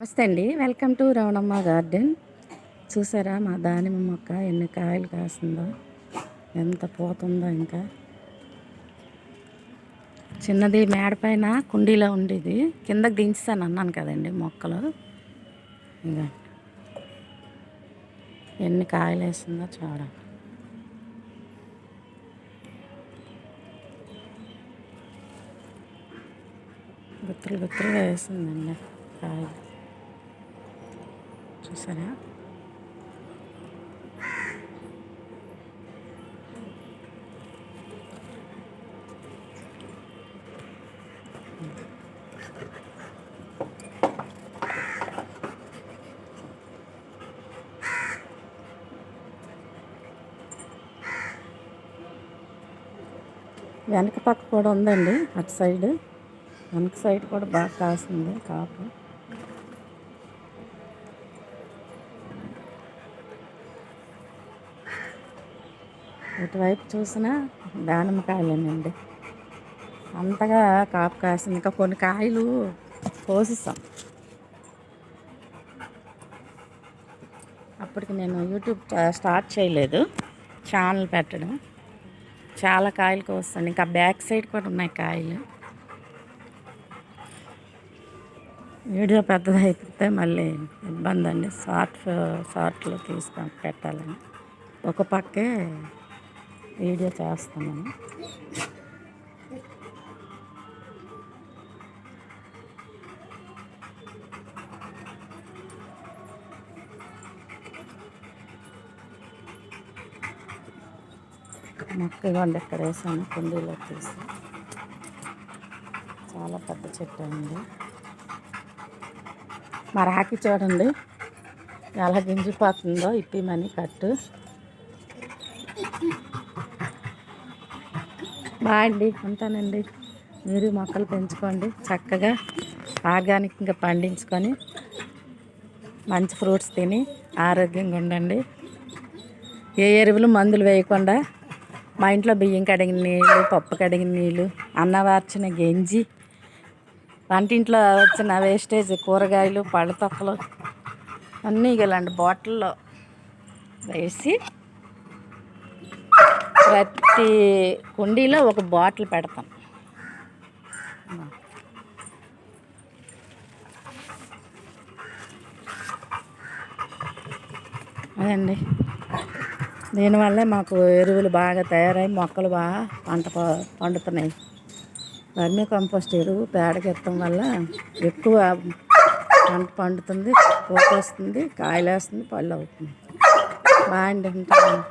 నమస్తే అండి, welcome to Ravanamma garden. చూసారా మా దానిమ్మ మొక్క ఎన్ని కాయలు కాస్తుందో, ఎంత పోతుందో. ఇంకా చిన్నది మేడ పైన కుండీలో ఉండేది, కిందకి దించాను అన్నాను కదండి మొక్కలు. ఇంకా ఎన్ని కాయలు వేస్తుందో చూడండి. గుత్తులు గుత్తులుగా వేసిందండి కాయలు, చూసారా. వెనక పక్క కూడా ఉందండి, అటు సైడ్ వెనక సైడ్ కూడా బాగా కాసింది కాపు. ఇటువైపు చూసినా దానిమ్మకాయలేనండి, అంతగా కాపు కాసింది. ఇంకా కొన్ని కాయలు కోసిస్తాం. అప్పటికి నేను యూట్యూబ్ స్టార్ట్ చేయలేదు, ఛానల్ పెట్టడం. చాలా కాయలు కోస్తాను. ఇంకా బ్యాక్ సైడ్ కూడా ఉన్నాయి కాయలు. వీడియో పెద్దది అయిపోతే మళ్ళీ ఇబ్బంది అండి, షార్ట్లో తీసుకొని పెట్టాలని ఒక పక్కే వీడియో చేస్తున్నాను. మొక్క ఇవ్వండి, ఇక్కడ వేసాను కుండీలో తీసి. చాలా పెద్ద చెట్టు ఉంది. మా రాకి చూడండి ఎలా గింజిపోతుందో, ఇప్పిమని కట్టు. బాయ్ అండి, ఉంటానండి. మీరు మొక్కలు పెంచుకోండి, చక్కగా ఆర్గానిక్గా పండించుకొని మంచి ఫ్రూట్స్ తిని ఆరోగ్యంగా ఉండండి. ఏ ఎరువులు మందులు వేయకుండా మా ఇంట్లో బియ్యం కడిగిన నీళ్ళు, పప్పు కడిగిన నీళ్ళు, అన్నవార్చిన గంజి, వంటింట్లో వచ్చిన వేస్టేజ్ కూరగాయలు, పళ్ళ తొక్కలు అన్నీ ఇలాంటి బాటిల్లో వేసి ప్రతి కుండీలో ఒక బాటిల్ పెడతాం. అదండి, దీనివల్లే మాకు ఎరువులు బాగా తయారై మొక్కలు బాగా పండుతున్నాయి. వర్మీ కంపోస్ట్ ఎరువు పేడకెత్తడం వల్ల ఎక్కువ పంట పండుతుంది, పూత వస్తుంది, కాయలు వేస్తుంది, పళ్ళు అవుతుంది. బాగా అండి, ఉంటాను.